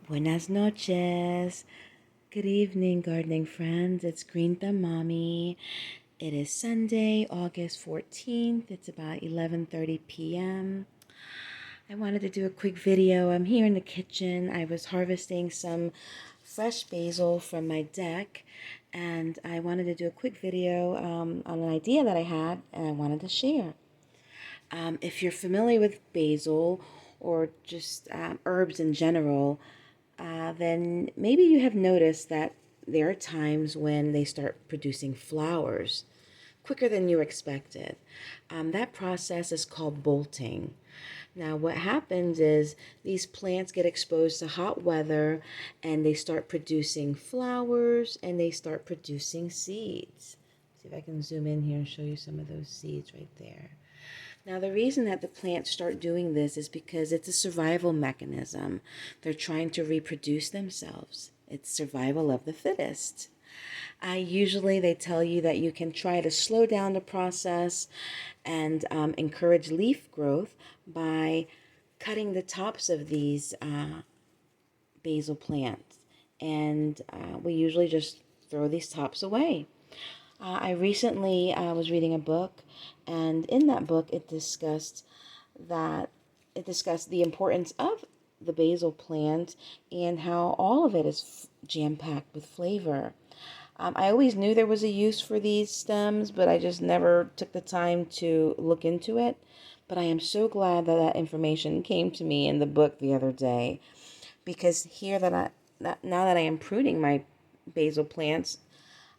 Buenas noches. Good evening, gardening friends. It's Green Thumb Mommy. It is Sunday, August 14th. It's about 11:30 p.m. I wanted to do a quick video. I'm here in the kitchen. I was harvesting some fresh basil from my deck, and I wanted to do a quick video on an idea that I had, and I wanted to share. If you're familiar with basil or just herbs in general, then maybe you have noticed that there are times when they start producing flowers quicker than you expected. That process is called bolting. Now, what happens is these plants get exposed to hot weather and they start producing flowers and they start producing seeds. See if I can zoom in here and show you some of those seeds right there. Now, the reason that the plants start doing this is because it's a survival mechanism. They're trying to reproduce themselves. It's survival of the fittest. Usually they tell you that you can try to slow down the process and encourage leaf growth by cutting the tops of these basil plants. And we usually just throw these tops away. I recently was reading a book, and in that book it discussed the importance of the basil plant and how all of it is jam-packed with flavor. I always knew there was a use for these stems, but I just never took the time to look into it. But I am so glad that that information came to me in the book the other day, because now that I am pruning my basil plants,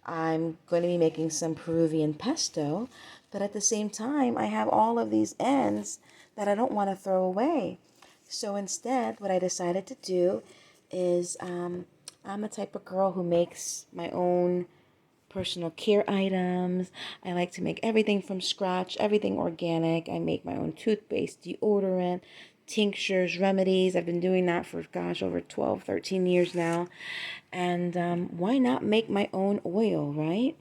I'm going to be making some Peruvian pesto, but at the same time, I have all of these ends that I don't want to throw away. So instead, what I decided to do is I'm the type of girl who makes my own personal care items. I like to make everything from scratch, everything organic. I make my own toothpaste, deodorant, tinctures, remedies. I've been doing that for, gosh, over 12, 13 years now. And why not make my own oil, right?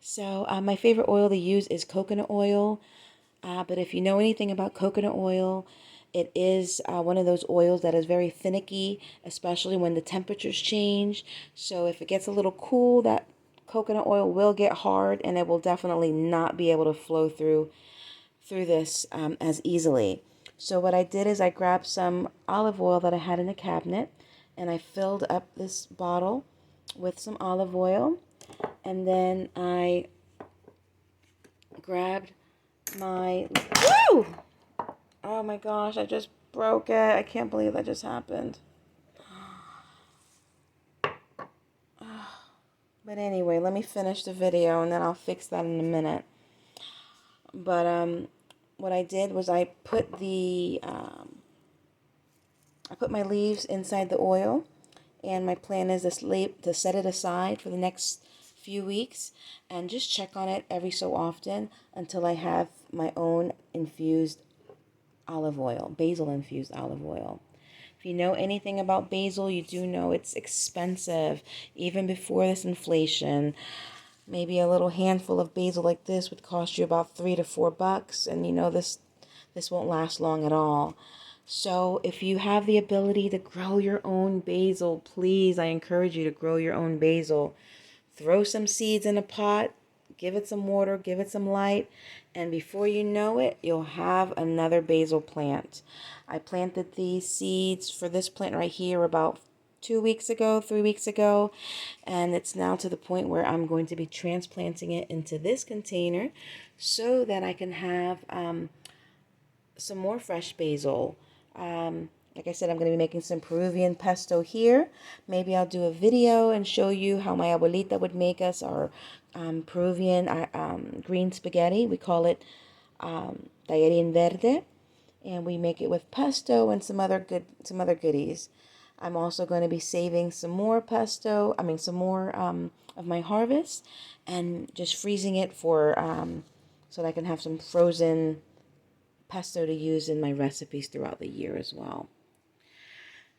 So my favorite oil to use is coconut oil. But if you know anything about coconut oil, it is one of those oils that is very finicky, especially when the temperatures change. So if it gets a little cool, that coconut oil will get hard and it will definitely not be able to flow through this as easily. So what I did is I grabbed some olive oil that I had in the cabinet and I filled up this bottle with some olive oil, and then I grabbed my, woo! Oh my gosh, I just broke it. I can't believe that just happened. But anyway, let me finish the video and then I'll fix that in a minute. But what I did was I put my leaves inside the oil, and my plan is to set it aside for the next few weeks and just check on it every so often until I have my own infused olive oil, basil infused olive oil. If you know anything about basil, you do know it's expensive. Even before this inflation, maybe a little handful of basil like this would cost you about $3 to $4, and you know this won't last long at all. So if you have the ability to grow your own basil, please, I encourage you to grow your own basil. Throw some seeds in a pot, give it some water, give it some light, and before you know it, you'll have another basil plant. I planted these seeds for this plant right here about 2 weeks ago, 3 weeks ago, and it's now to the point where I'm going to be transplanting it into this container so that I can have some more fresh basil. Like I said, I'm going to be making some Peruvian pesto here. Maybe I'll do a video and show you how my abuelita would make us our Peruvian green spaghetti. We call it tallarín verde, and we make it with pesto and some other goodies. I'm also going to be saving some more some more of my harvest, and just freezing it for so that I can have some frozen pesto to use in my recipes throughout the year as well.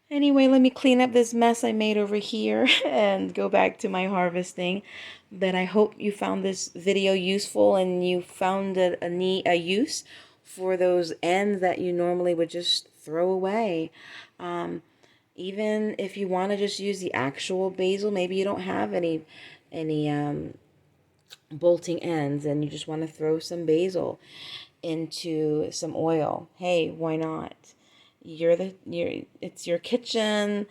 Anyway, let me clean up this mess I made over here and go back to my harvesting. But I hope you found this video useful and you found a use for those ends that you normally would just throw away. Even if you want to just use the actual basil, maybe you don't have any bolting ends and you just want to throw some basil into some oil. Hey, why not? It's your kitchen.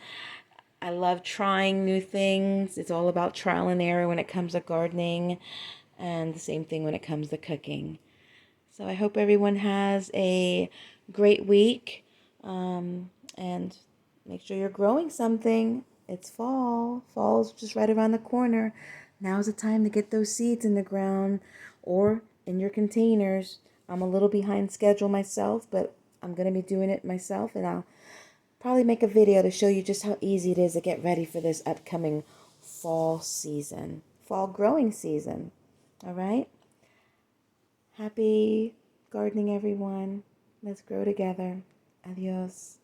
I love trying new things. It's all about trial and error when it comes to gardening, and the same thing when it comes to cooking. So I hope everyone has a great week, and make sure you're growing something. It's fall. Fall's just right around the corner. Now's the time to get those seeds in the ground or in your containers. I'm a little behind schedule myself, but I'm going to be doing it myself, and I'll probably make a video to show you just how easy it is to get ready for this upcoming fall season, fall growing season. All right? Happy gardening, everyone. Let's grow together. Adios.